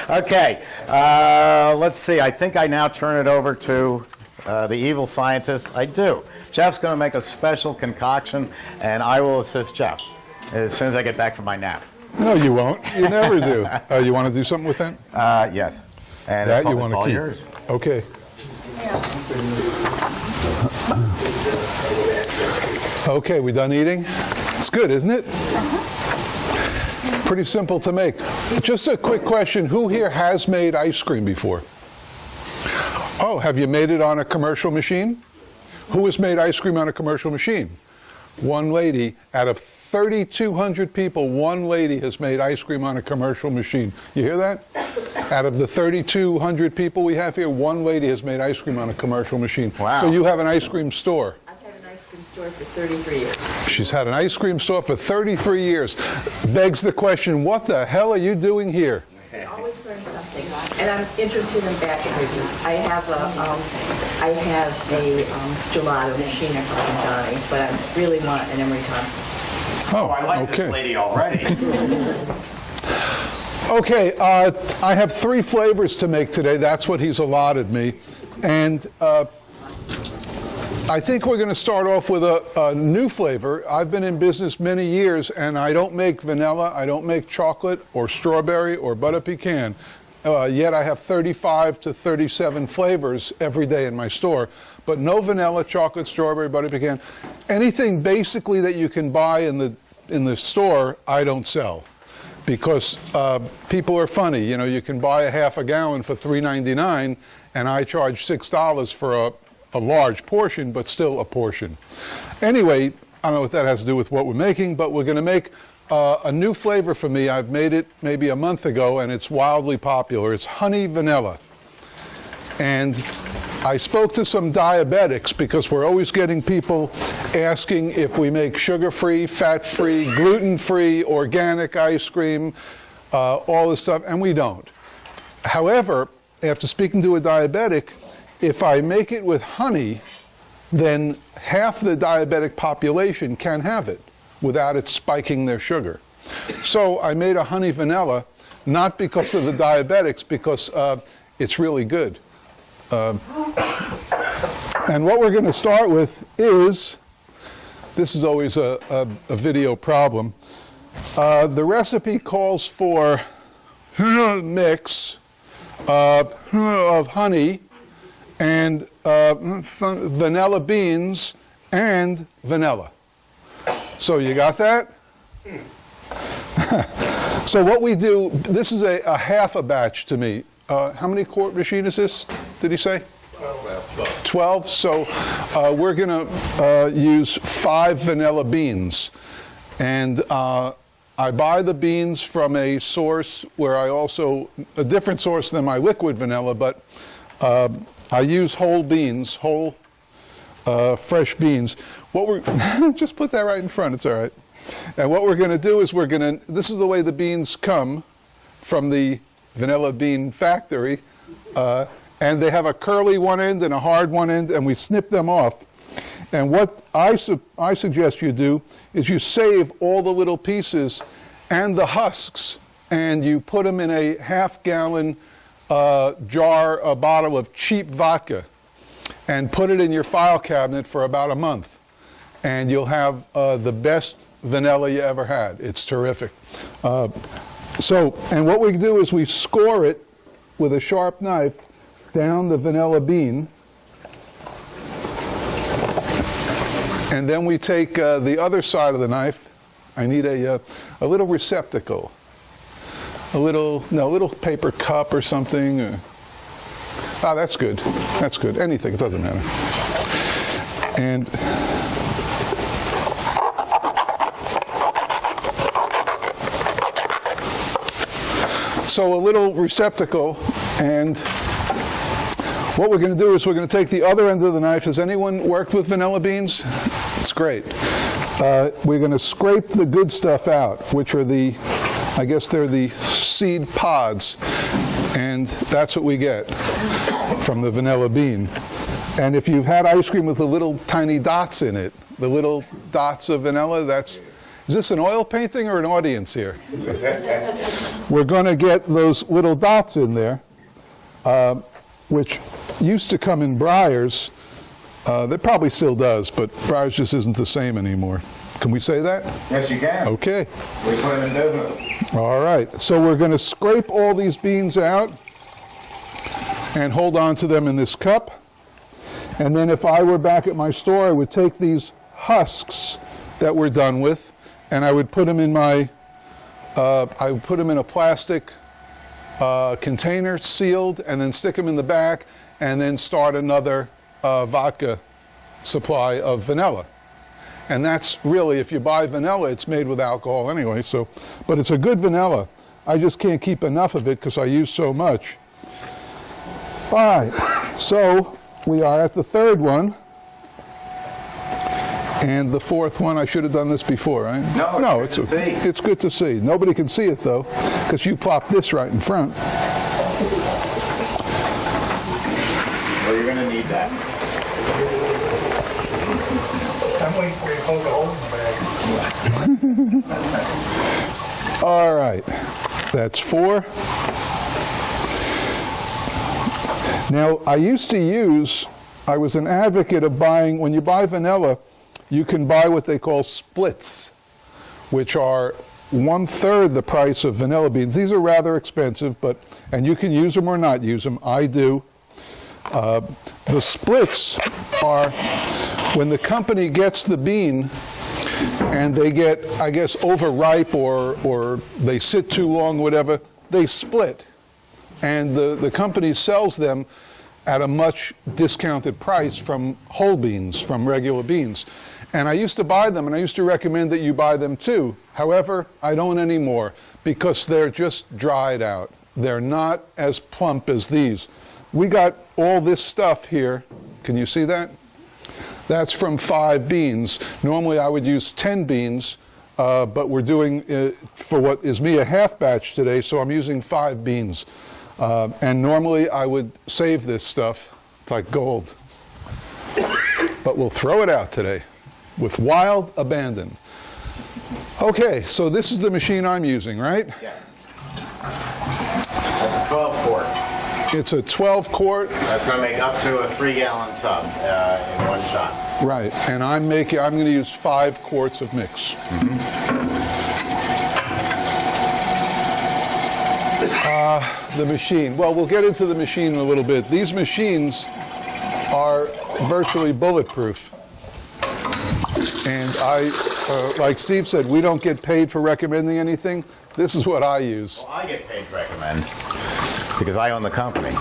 Okay, let's see. I think I now turn it over to the evil scientist. I do. Jeff's going to make a special concoction, and I will assist Jeff as soon as I get back from my nap. No, you won't. You never do. You want to do something with that? Yes. And That it's all, you want it's to all keep. yours. Okay. Okay, we done eating? It's good, isn't it? Pretty simple to make. Just a quick question. Who here has made ice cream before? Oh, have you made it on a commercial machine? Who has made ice cream on a commercial machine? One lady. Out of 3,200 people, one lady has made ice cream on a commercial machine. You hear that? Out of the 3,200 people we have here, one lady has made ice cream on a commercial machine. Wow. So you have an ice cream store. I've had an ice cream store for 33 years. She's had an ice cream store for 33 years. Begs the question, what the hell are you doing here? I always learn something, and I'm interested in beverages. I have a gelato machine at Johnny, but I really want an Emery Thompson. Oh, I like this lady already. Okay, I have 3 flavors to make today. That's what he's allotted me. And I think we're going to start off with a new flavor. I've been in business many years, and I don't make vanilla, I don't make chocolate or strawberry or butter pecan. Yet I have 35 to 37 flavors every day in my store. But no vanilla, chocolate, strawberry, butter pecan. Anything basically that you can buy in the store, I don't sell. Because people are funny. You know, you can buy a half a gallon for $3.99, and I charge $6 for a large portion, but still a portion. Anyway, I don't know what that has to do with what we're making, but we're going to make a new flavor for me. I've made it maybe a month ago, and it's wildly popular. It's honey vanilla. And I spoke to some diabetics because we're always getting people asking if we make sugar-free, fat-free, gluten-free, organic ice cream, all this stuff, and we don't. However, after speaking to a diabetic, if I make it with honey, then half the diabetic population can have it without it spiking their sugar. So I made a honey vanilla, not because of the diabetics, because it's really good. And what we're going to start with is, this is always a video problem. The recipe calls for a mix of honey and vanilla beans and vanilla. So you got that? So what we do, this is a half a batch to me. How many quart machine is this, did he say? 12. So we're going to use 5 vanilla beans. And I buy the beans from a source where a different source than my liquid vanilla, but I use whole beans, fresh beans. Just put that right in front, it's all right. And what we're going to do is this is the way the beans come from the vanilla bean factory. And they have a curly one end and a hard one end, and we snip them off. And what I suggest you do is you save all the little pieces and the husks, and you put them in a half-gallon jar, a bottle of cheap vodka, and put it in your file cabinet for about a month. And you'll have the best vanilla you ever had. It's terrific. And what we do is we score it with a sharp knife down the vanilla bean. And then we take the other side of the knife. I need a little receptacle. A little paper cup or something. That's good. That's good. Anything, it doesn't matter. And so a little receptacle, and what we're going to do is we're going to take the other end of the knife. Has anyone worked with vanilla beans? It's great. We're going to scrape the good stuff out, which are I guess they're the seed pods, and that's what we get from the vanilla bean. And if you've had ice cream with the little tiny dots in it, the little dots of vanilla, Is this an oil painting or an audience here? We're going to get those little dots in there, which used to come in Breyers. That probably still does, but Breyers just isn't the same anymore. Can we say that? Yes, you can. Okay. We put them in business. All right. So we're going to scrape all these beans out and hold on to them in this cup. And then if I were back at my store, I would take these husks that we're done with, and I would put them in my, I would put them in a plastic container, sealed, and then stick them in the back, and then start another vodka supply of vanilla. And that's really, if you buy vanilla, it's made with alcohol anyway, so, but it's a good vanilla. I just can't keep enough of it because I use so much. All right, so we are at the third one. And the fourth one, I should have done this before, right? No, it's good to see. It's good to see. Nobody can see it, though, because you plopped this right in front. Well, you're going to need that. I'm waiting for you to poke a hole in the bag. All right, that's 4. Now, I was an advocate of buying, when you buy vanilla, you can buy what they call splits, which are 1/3 the price of vanilla beans. These are rather expensive, and you can use them or not use them. I do. The splits are when the company gets the bean and they get, I guess, overripe or they sit too long, whatever, they split. And the company sells them at a much discounted price from whole beans, from regular beans. And I used to buy them, and I used to recommend that you buy them too. However, I don't anymore because they're just dried out. They're not as plump as these. We got all this stuff here. Can you see that? That's from 5 beans. Normally I would use 10 beans, but we're doing, for what is me, a half batch today, so I'm using 5 beans. And normally I would save this stuff. It's like gold. But we'll throw it out today with wild abandon. Okay, so this is the machine I'm using, right? Yes. That's a 12 quart. It's a 12 quart. That's going to make up to a 3-gallon tub in one shot. Right, and I'm going to use 5 quarts of mix. The machine. Well, we'll get into the machine in a little bit. These machines are virtually bulletproof. And like Steve said, we don't get paid for recommending anything. This is what I use. Well, I get paid to recommend because I own the company.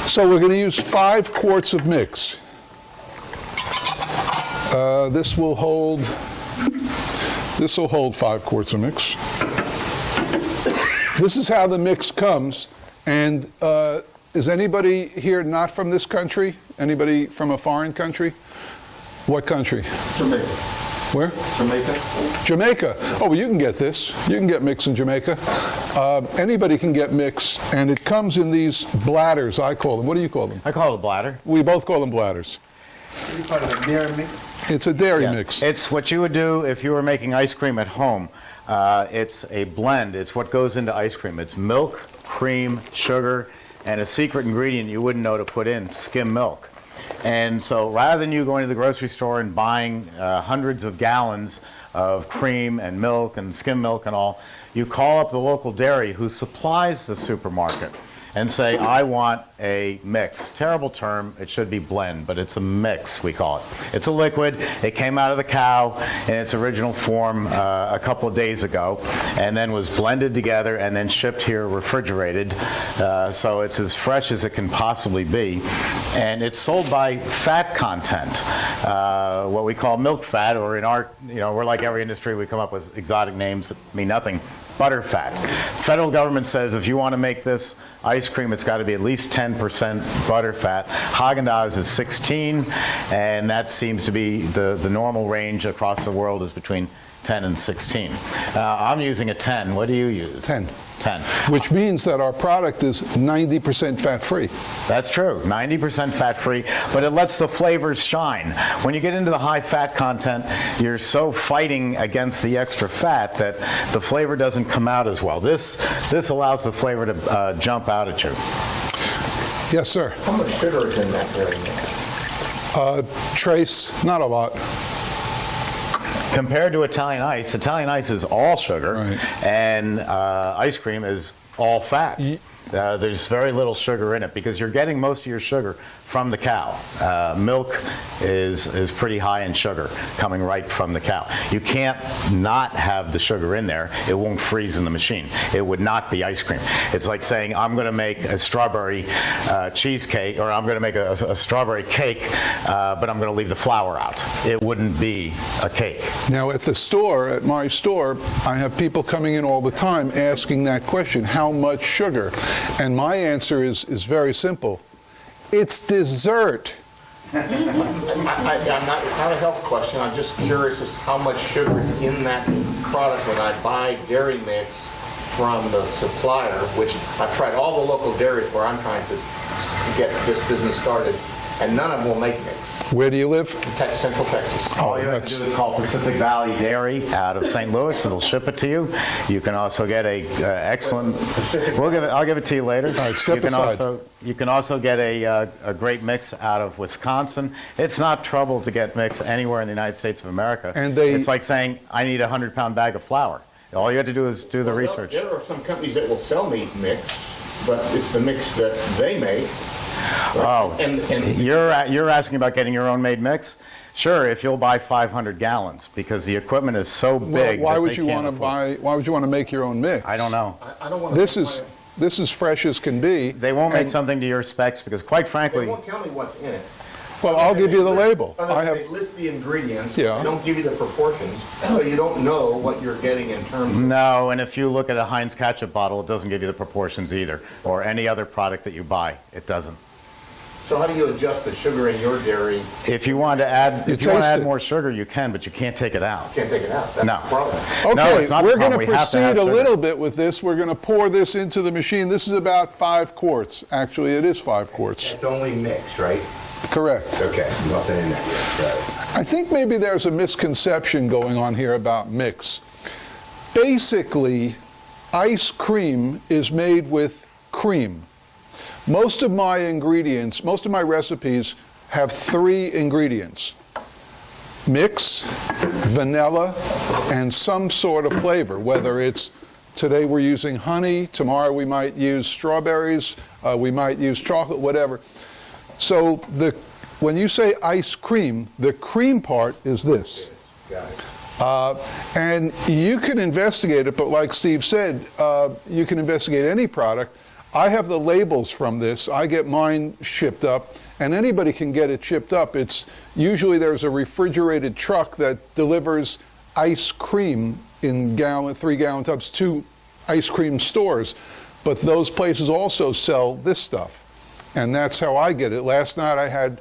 So we're going to use 5 quarts of mix. This will hold 5 quarts of mix. This is how the mix comes. And is anybody here not from this country? Anybody from a foreign country? What country? Jamaica. Where? Jamaica. Jamaica. Oh, well, you can get this. You can get mix in Jamaica. Anybody can get mix, and it comes in these bladders, I call them. What do you call them? I call it a bladder. We both call them bladders. What do you call it, a dairy mix? It's a dairy Yes. mix. It's what you would do if you were making ice cream at home. It's a blend. It's what goes into ice cream. It's milk, cream, sugar, and a secret ingredient you wouldn't know to put in, skim milk. And so rather than you going to the grocery store and buying hundreds of gallons of cream and milk and skim milk and all, you call up the local dairy who supplies the supermarket and say, I want a mix. Terrible term, it should be blend, but it's a mix, we call it. It's a liquid. It came out of the cow in its original form a couple of days ago, and then was blended together and then shipped here refrigerated. So it's as fresh as it can possibly be. And it's sold by fat content, what we call milk fat, or in our, we're like every industry, we come up with exotic names that mean nothing. Butter fat. The federal government says if you want to make this ice cream, it's got to be at least 10% butter fat. Haagen-Dazs is 16, and that seems to be the normal range across the world is between 10 and 16. I'm using a 10. What do you use? 10. 10. Which means that our product is 90% fat-free. That's true, 90% fat-free, but it lets the flavors shine. When you get into the high fat content, you're so fighting against the extra fat that the flavor doesn't come out as well. This allows the flavor to jump out at you. Yes, sir. How much sugar is in that dairy mix? Trace, not a lot. Compared to Italian ice is all sugar, Right. and ice cream is all fat. There's very little sugar in it because you're getting most of your sugar from the cow. Milk is pretty high in sugar coming right from the cow. You can't not have the sugar in there. It won't freeze in the machine. It would not be ice cream. It's like saying I'm going to make a strawberry cheesecake, or I'm going to make a strawberry cake, but I'm going to leave the flour out. It wouldn't be a cake. Now, at the store, at my store, I have people coming in all the time asking that question, how much sugar? And my answer is very simple. It's dessert. I'm not, it's not a health question. I'm just curious as to how much sugar is in that product when I buy dairy mix from the supplier, which I've tried all the local dairies where I'm trying to get this business started, and none of them will make mix. Where do you live? Central Texas. All you have to do is call Pacific Valley Dairy out of St. Louis, and they'll ship it to you. You can also get a excellent. I'll give it to you later. All right, step aside. You can also get a great mix out of Wisconsin. It's not trouble to get mix anywhere in the United States of America. And it's like saying I need a 100-pound bag of flour. All you have to do is do the research. There are some companies that will sell me mix, but it's the mix that they make. Oh, And you're asking about getting your own made mix? Sure, if you'll buy 500 gallons, because the equipment is so big. Well, why that would they you can't want to afford. buy? Why would you want to make your own mix? I don't know. I don't want to. This is fresh as can be. They won't make and- something to your specs because, quite They frankly, won't tell me what's in it. Well, I'll give you the label. They list the ingredients. Yeah. They don't give you the proportions, so you don't know what you're getting in terms of. no. And if you look at a Heinz ketchup bottle, it doesn't give you the proportions either, or any other product that you buy, it doesn't. So how do you adjust the sugar in your dairy? If you want to add, You if you want to taste add it. more sugar, you can, but you can't take it out. Can't take it out. That's No. the problem. Okay, No, it's not the we're going problem. to We have to have proceed a sugar. little bit with this. We're going to pour this into the machine. This is about 5 quarts. Actually, it is 5 quarts. It's only mixed, right? Correct. Okay, nothing in there yet. Got it. I think maybe there's a misconception going on here about mix. Basically, ice cream is made with cream. Most of my ingredients, most of my recipes have 3 ingredients: mix, vanilla, and some sort of flavor, whether it's today we're using honey, tomorrow we might use strawberries, we might use chocolate, whatever. So when you say ice cream, the cream part is this. Got it. And you can investigate it, but like Steve said, you can investigate any product. I have the labels from this. I get mine shipped up, and anybody can get it shipped up. It's usually there's a refrigerated truck that delivers ice cream in 3-gallon tubs to ice cream stores, but those places also sell this stuff, and that's how I get it. Last night I had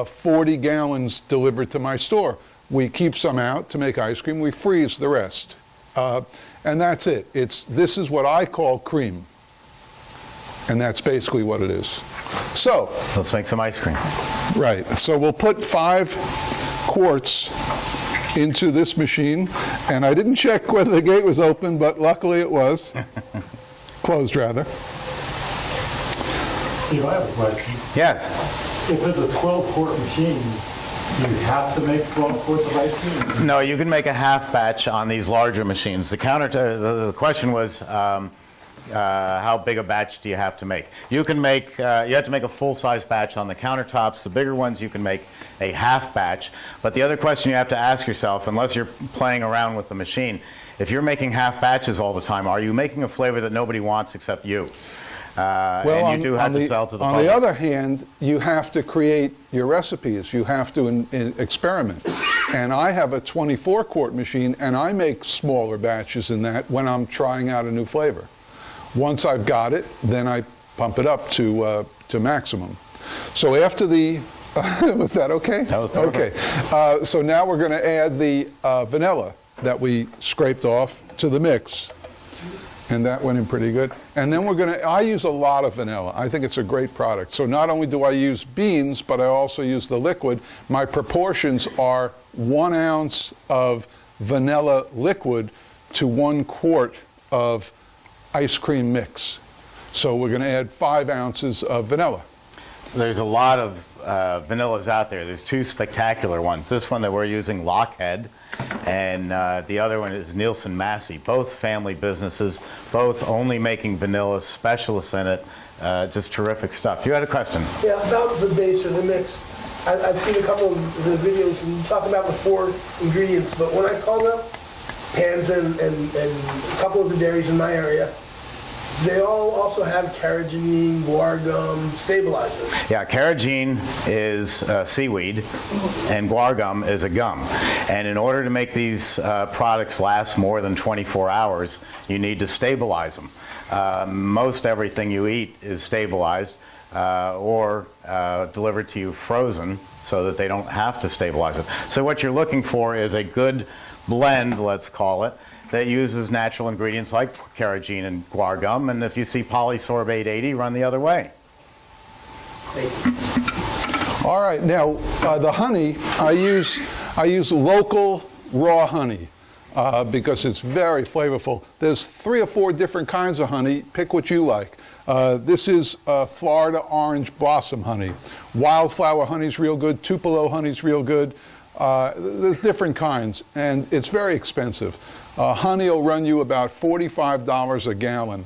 40 gallons delivered to my store. We keep some out to make ice cream. We freeze the rest, and that's it. This is what I call cream. And that's basically what it is. So, Let's make some ice cream. right, so we'll put 5 quarts into this machine, and I didn't check whether the gate was open, but luckily it was. Closed, rather. Steve, I have a question. Yes. If it's a 12-quart machine, you have to make 12 quarts of ice cream? No, you can make a half batch on these larger machines. The question was, how big a batch do you have to make? You can make, you have to make a full-size batch on the countertops. The bigger ones, you can make a half batch. But the other question you have to ask yourself, unless you're playing around with the machine, if you're making half batches all the time, are you making a flavor that nobody wants except you? And you do have to sell to the public. On the other hand, you have to create your recipes. You have to experiment. And I have a 24-quart machine, and I make smaller batches in that when I'm trying out a new flavor. Once I've got it, then I pump it up to maximum. So after the, was that okay? That was perfect. Okay. So now we're going to add the vanilla. that we scraped off to the mix. And that went in pretty good. And then I use a lot of vanilla. I think it's a great product. So not only do I use beans, but I also use the liquid. My proportions are 1 ounce of vanilla liquid to 1 quart of ice cream mix. So we're going to add 5 ounces of vanilla. There's a lot of vanillas out there. There's 2 spectacular ones. This one that we're using, Lockhead, and the other one is Nielsen Massey. Both family businesses, both only making vanilla, specialists in it. Just terrific stuff. You had a question? Yeah, about the base or the mix. I've seen a couple of the videos and you talk about the 4 ingredients, but when I called up Pans and a couple of the dairies in my area, they all also have carrageenan, guar gum, stabilizers. Yeah, carrageen is seaweed and guar gum is a gum. And in order to make these products last more than 24 hours, you need to stabilize them. Most everything you eat is stabilized or delivered to you frozen so that they don't have to stabilize it. So what you're looking for is a good blend, let's call it, that uses natural ingredients like carrageen and guar gum, and if you see polysorbate 80, run the other way. All right, now the honey, I use local raw honey because it's very flavorful. There's 3 or 4 different kinds of honey. Pick what you like. This is Florida orange blossom honey. Wildflower honey's real good. Tupelo honey's real good. There's different kinds, and it's very expensive. Honey will run you about $45 a gallon,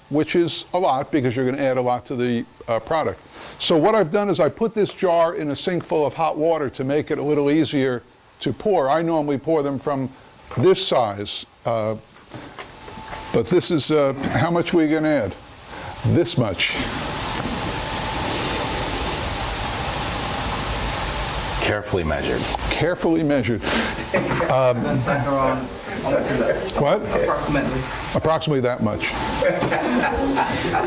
which is a lot because you're going to add a lot to the product. So what I've done is I put this jar in a sink full of hot water to make it a little easier to pour. I normally pour them from this size, but this is how much we're going to add. This much. Carefully measured. Carefully measured. What? Approximately. Approximately that much.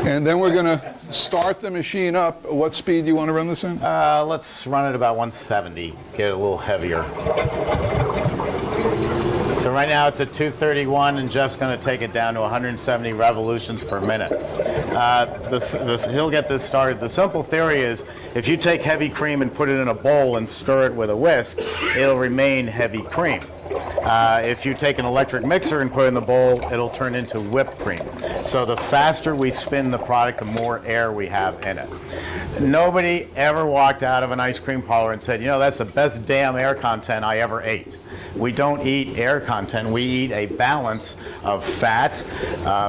And then we're going to start the machine up. What speed do you want to run this in? Let's run it about 170, get it a little heavier. So right now it's at 231, and Jeff's going to take it down to 170 revolutions per minute. He'll get this started. The simple theory is if you take heavy cream and put it in a bowl and stir it with a whisk, it'll remain heavy cream. If you take an electric mixer and put it in the bowl, it'll turn into whipped cream. So the faster we spin the product, the more air we have in it. Nobody ever walked out of an ice cream parlor and said, you know, that's the best damn air content I ever ate. We don't eat air content. We eat a balance of fat,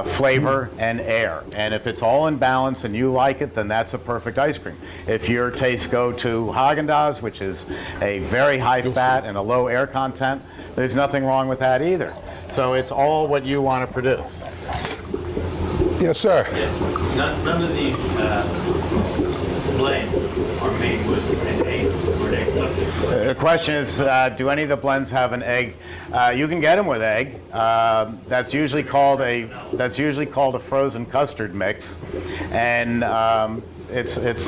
flavor, and air. And if it's all in balance and you like it, then that's a perfect ice cream. If your tastes go to Haagen-Dazs, which is a very high fat and a low air content, there's nothing wrong with that either. So it's all what you want to produce. Yes, sir. Yes. None of these blends are made with an egg or an egg cup. The question is, do any of the blends have an egg? You can get them with egg. That's usually called a frozen custard mix, and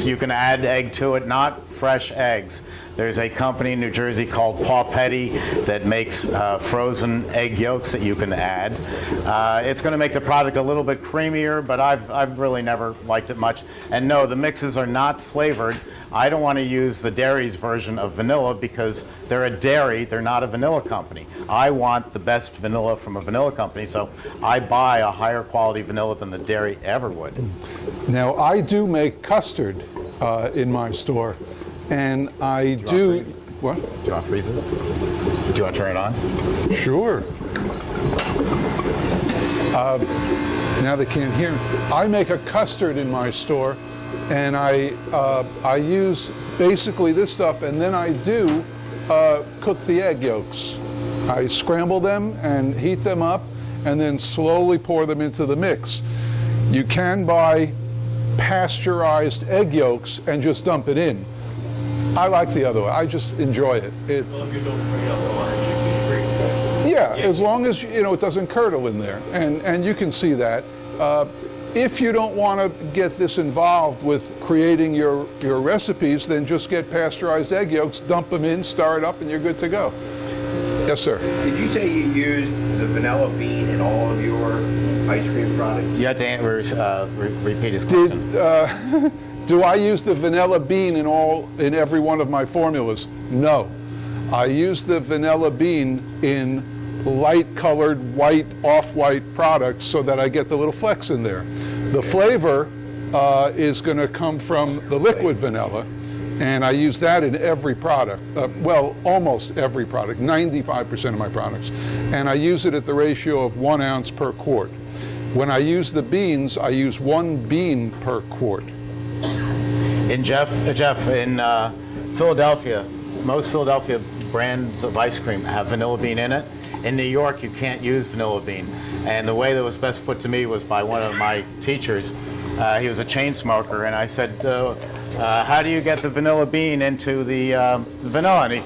you can add egg to it, not fresh eggs. There's a company in New Jersey called Paw Petty that makes frozen egg yolks that you can add. It's going to make the product a little bit creamier, but I've really never liked it much. And no, the mixes are not flavored. I don't want to use the dairy's version of vanilla because they're a dairy, they're not a vanilla company. I want the best vanilla from a vanilla company, so I buy a higher quality vanilla than the dairy ever would. Now, I do make custard in my store, and I do... What? Do you want freezes? Do you want to turn it on? Sure. Now they can't hear me. I make a custard in my store, and I use basically this stuff, and then I do cook the egg yolks. I scramble them and heat them up, and then slowly pour them into the mix. You can buy pasteurized egg yolks and just dump it in. I like the other way. I just enjoy it. Well, if you don't bring up the line, it should be great. Yeah, as long as it doesn't curdle in there, and you can see that. If you don't want to get this involved with creating your recipes, then just get pasteurized egg yolks, dump them in, stir it up, and you're good to go. Yes, sir. Did you say you used the vanilla bean in all of your ice cream products? You have to repeat his question. Do I use the vanilla bean in every one of my formulas? No. I use the vanilla bean in light-colored, white, off-white products so that I get the little flecks in there. The flavor is going to come from the liquid vanilla, and I use that in every product. Well, almost every product, 95% of my products. And I use it at the ratio of 1 ounce per quart. When I use the beans, I use 1 bean per quart. In Jeff, in Philadelphia, most Philadelphia brands of ice cream have vanilla bean in it. In New York, you can't use vanilla bean. And the way that was best put to me was by one of my teachers. He was a chain smoker, and I said, how do you get the vanilla bean into the vanilla? And he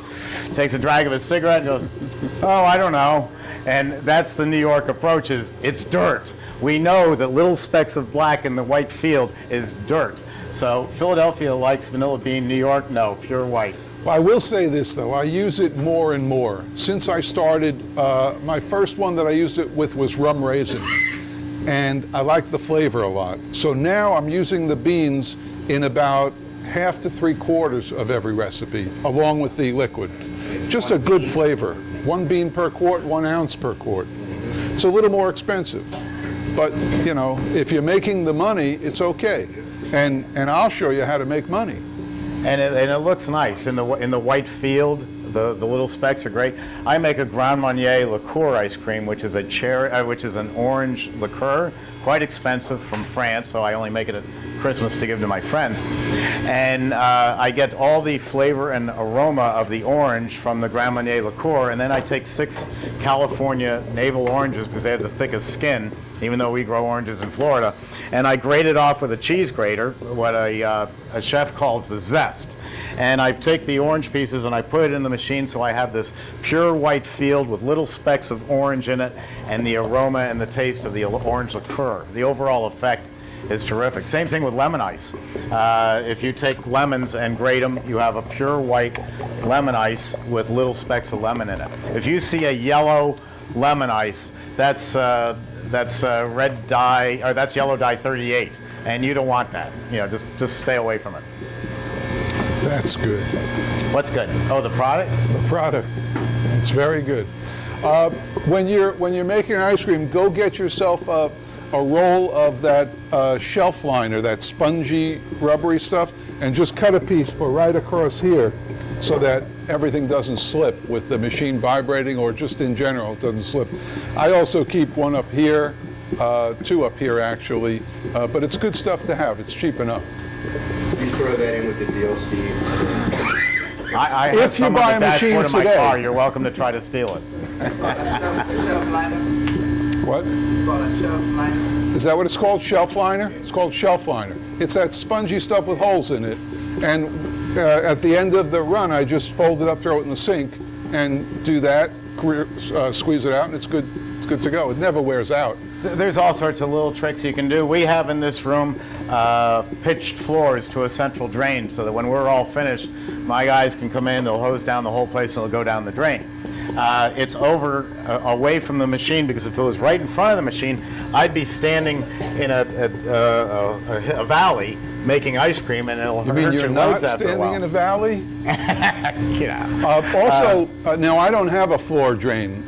takes a drag of his cigarette and goes, oh, I don't know. And that's the New York approach, is it's dirt. We know that little specks of black in the white field is dirt. So Philadelphia likes vanilla bean, New York, no, pure white. Well, I will say this, though. I use it more and more. Since I started, my first one that I used it with was rum raisin. And I like the flavor a lot. So now I'm using the beans in about half to 3/4 of every recipe, along with the liquid. Just a good flavor. 1 bean per quart, 1 ounce per quart. It's a little more expensive. But, you know, if you're making the money, it's okay. And I'll show you how to make money. And it looks nice in the white field. The little specks are great. I make a Grand Marnier liqueur ice cream, which is an orange liqueur, quite expensive, from France. So I only make it at Christmas to give to my friends. And I get all the flavor and aroma of the orange from the Grand Marnier liqueur, and then I take 6 California navel oranges because they have the thickest skin, even though we grow oranges in Florida, and I grate it off with a cheese grater, what a chef calls the zest. And I take the orange pieces and I put it in the machine, so I have this pure white field with little specks of orange in it, and the aroma and the taste of the orange liqueur. The overall effect is terrific. Same thing with lemon ice. If you take lemons and grate them, you have a pure white lemon ice with little specks of lemon in it. If you see a yellow lemon ice, that's red dye, or that's yellow dye 38, and you don't want that. You know, just stay away from it. That's good. What's good? Oh, the product? The product. It's very good. When you're making ice cream, go get yourself a roll of that shelf liner, that spongy, rubbery stuff, and just cut a piece for right across here so that everything doesn't slip with the machine vibrating, or just in general, it doesn't slip. I also keep one up here, 2 up here actually, but it's good stuff to have. It's cheap enough. You throw that in with the deal, Steve. I have If you some buy on a the machine dashboard of my today- car. You're welcome to try to steal it. What? Is that what it's called? Shelf liner? It's called shelf liner. It's that spongy stuff with holes in it. And at the end of the run, I just fold it up, throw it in the sink, and do that, squeeze it out, and it's good to go. It never wears out. There's all sorts of little tricks you can do. We have in this room pitched floors to a central drain, so that when we're all finished, my guys can come in, they'll hose down the whole place, and they'll go down the drain. It's away from the machine, because if it was right in front of the machine, I'd be standing in a valley making ice cream, and it'll hurt your legs after a while. You mean you're not standing in a valley? Yeah. Also, now I don't have a floor drain,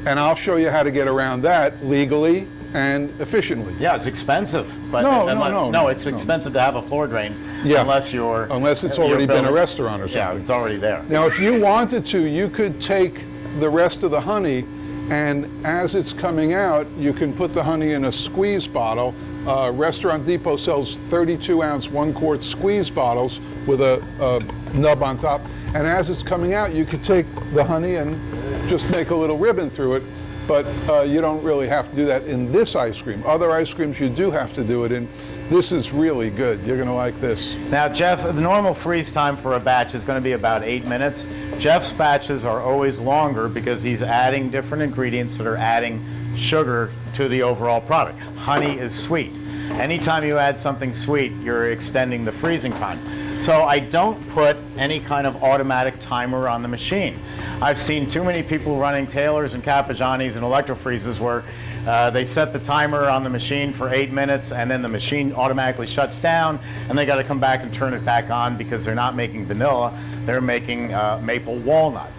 and I'll show you how to get around that legally and efficiently. Yeah, it's expensive. But No, it's expensive to have a floor drain, Yeah. unless it's already been a restaurant or something. Yeah, it's already there. Now, if you wanted to, you could take the rest of the honey, and as it's coming out, you can put the honey in a squeeze bottle. Restaurant Depot sells 32-ounce 1-quart squeeze bottles with a nub on top. And as it's coming out, you could take the honey and just make a little ribbon through it. But you don't really have to do that in this ice cream. Other ice creams you do have to do it in. This is really good. You're going to like this. Now, Jeff, the normal freeze time for a batch is going to be about 8 minutes. Jeff's batches are always longer because he's adding different ingredients that are adding sugar to the overall product. Honey is sweet. Anytime you add something sweet, you're extending the freezing time. So I don't put any kind of automatic timer on the machine. I've seen too many people running Taylors and Capigianis and electrofreezes where they set the timer on the machine for 8 minutes and then the machine automatically shuts down and they got to come back and turn it back on because they're not making vanilla, they're making maple walnut,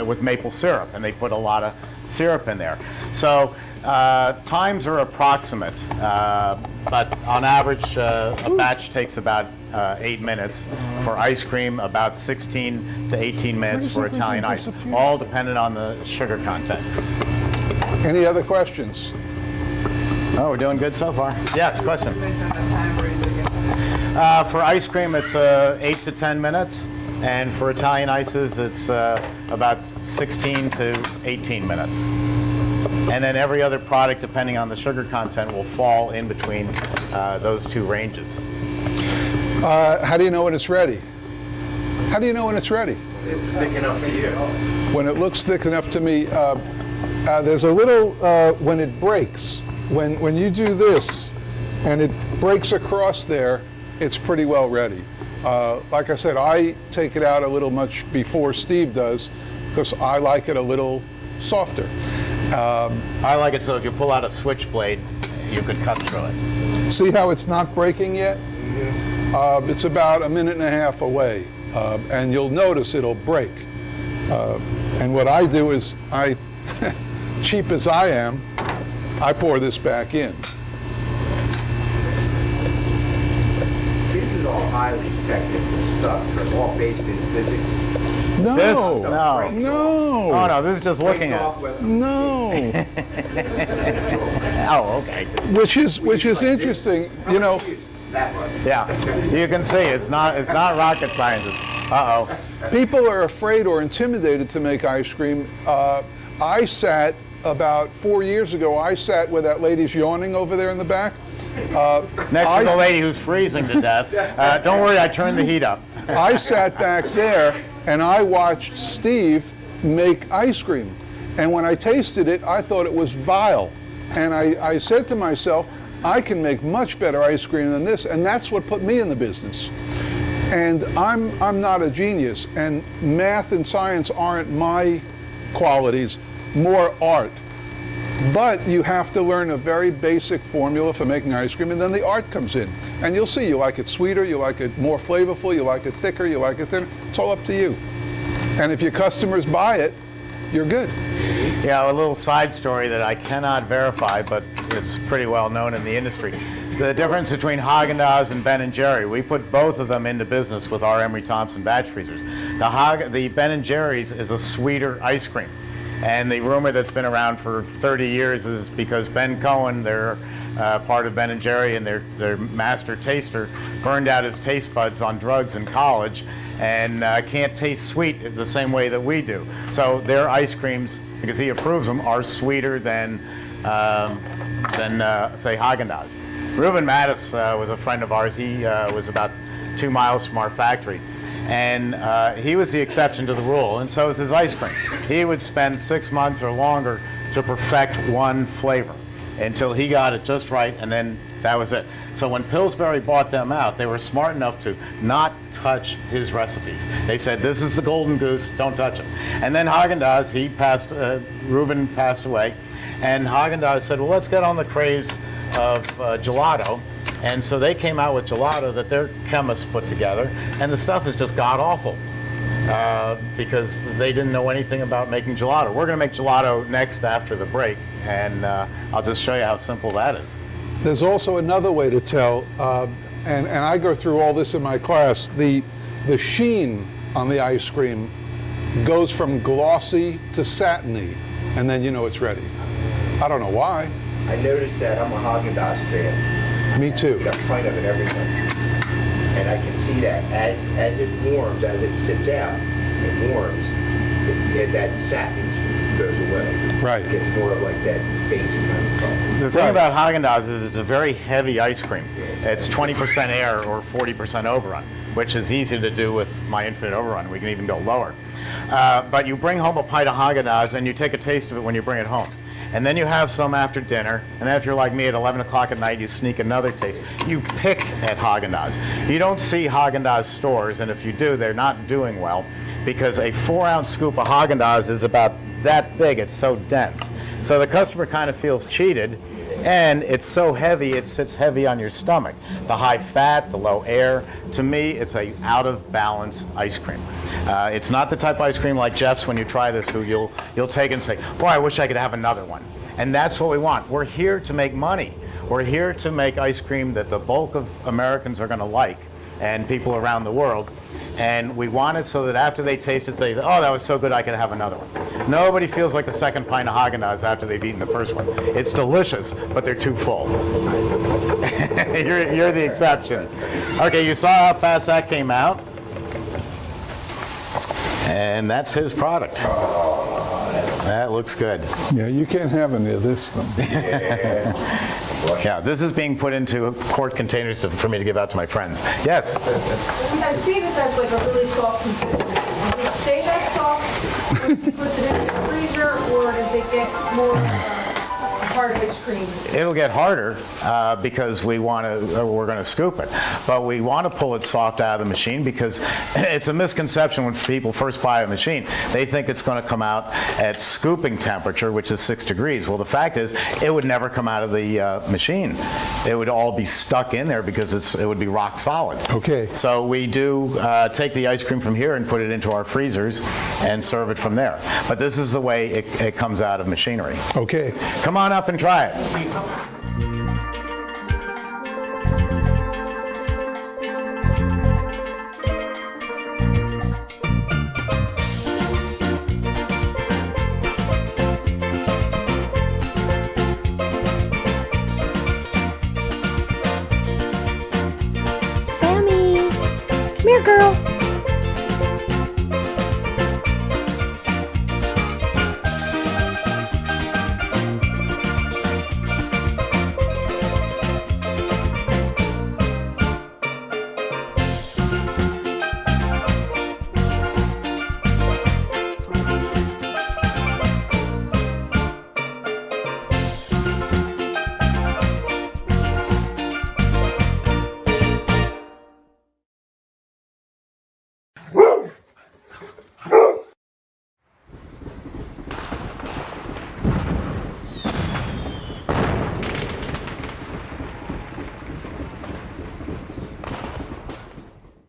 with maple syrup, and they put a lot of syrup in there. So times are approximate, but on average a batch takes about 8 minutes. For ice cream, about 16 to 18 minutes for Italian ice, all dependent on the sugar content. Any other questions? Oh, we're doing good so far. Yes, question. For ice cream, it's 8 to 10 minutes, and for Italian ices, it's about 16 to 18 minutes. And then every other product, depending on the sugar content, will fall in between those two ranges. How do you know when it's ready? How do you know when it's ready? It's thick enough to you. When it looks thick enough to me, there's a little, when it breaks, when you do this and it breaks across there, it's pretty well ready. Like I said, I take it out a little much before Steve does because I like it a little softer. I like it so if you pull out a switchblade, you could cut through it. See how it's not breaking yet? It's about a minute and a half away, and you'll notice it'll break. And what I do is, cheap as I am, I pour this back in. This is all highly technical stuff. It's all based in physics. No, This? no, No. Oh no, this is just looking at it. no. Oh, okay. Which is interesting, you know. That much. Yeah, you can see it's not rocket science. Uh-oh. People are afraid or intimidated to make ice cream. I sat about 4 years ago. I sat where that lady's yawning over there in the back. Next to the lady who's freezing to death. Don't worry, I turned the heat up. I sat back there and I watched Steve make ice cream. And when I tasted it, I thought it was vile. And I said to myself, I can make much better ice cream than this. And that's what put me in the business. And I'm not a genius. And math and science aren't my qualities, more art. But you have to learn a very basic formula for making ice cream, and then the art comes in. And you'll see, you like it sweeter, you like it more flavorful, you like it thicker, you like it thinner. It's all up to you. And if your customers buy it, you're good. Yeah, a little side story that I cannot verify, but it's pretty well known in the industry. The difference between Haagen-Dazs and Ben & Jerry, we put both of them into business with our Emery Thompson batch freezers. The Ben & Jerry's is a sweeter ice cream. And the rumor that's been around for 30 years is because Ben Cohen, they're part of Ben & Jerry, and their master taster burned out his taste buds on drugs in college and can't taste sweet the same way that we do. So their ice creams, because he approves them, are sweeter than say Haagen-Dazs. Reuben Mattis was a friend of ours. He was about 2 miles from our factory. And he was the exception to the rule, and so is his ice cream. He would spend 6 months or longer to perfect one flavor until he got it just right, and then that was it. So when Pillsbury bought them out, they were smart enough to not touch his recipes. They said, this is the golden goose, don't touch it. And then Haagen-Dazs, Reuben passed away, and Haagen-Dazs said, well, let's get on the craze of gelato. And so they came out with gelato that their chemists put together, and the stuff is just god-awful because they didn't know anything about making gelato. We're going to make gelato next after the break, and I'll just show you how simple that is. There's also another way to tell, and I go through all this in my class. The sheen on the ice cream goes from glossy to satiny, and then you know it's ready. I don't know why. I noticed that. I'm a Haagen-Dazs fan. Me too. Got a pint of it every time. And I can see that as it warms, as it sits out, it warms, that satin goes away. Right. It gets more of like that basic kind of color. The thing about Haagen-Dazs is it's a very heavy ice cream. It's 20% air or 40% overrun, which is easy to do with my Infinite Overrun. We can even go lower. But you bring home a pint of Haagen-Dazs and you take a taste of it when you bring it home. and then you have some after dinner, and then if you're like me at 11 o'clock at night, you sneak another taste. You pick at Haagen-Dazs. You don't see Haagen-Dazs stores, and if you do, they're not doing well, because a 4-ounce scoop of Haagen-Dazs is about that big. It's so dense. So the customer kind of feels cheated, and it's so heavy, it sits heavy on your stomach. The high fat, the low air, to me, it's a out of balance ice cream. It's not the type of ice cream like Jeff's when you try this, who you'll take and say, boy, I wish I could have another one. And that's what we want. We're here to make money. We're here to make ice cream that the bulk of Americans are going to like, and people around the world. And we want it so that after they taste it, they say, oh, that was so good, I could have another one. Nobody feels like the second pint of Haagen-Dazs after they've eaten the first one. It's delicious, but they're too full. You're the exception. Okay, you saw how fast that came out. And that's his product. That looks good. Yeah, you can't have any of this, though. Yeah, this is being put into quart containers for me to give out to my friends. Yes? I see that that's like a really soft consistency. Does it stay that soft when you put it in the freezer, or does it get more hard ice cream? It'll get harder because we're going to scoop it. But we want to pull it soft out of the machine because it's a misconception when people first buy a machine. They think it's going to come out at scooping temperature, which is 6 degrees. Well, the fact is, it would never come out of the machine. It would all be stuck in there because it would be rock solid. Okay. So we do take the ice cream from here and put it into our freezers and serve it from there. But this is the way it comes out of machinery. Okay. Come on up and try it. Sammy, come here, girl.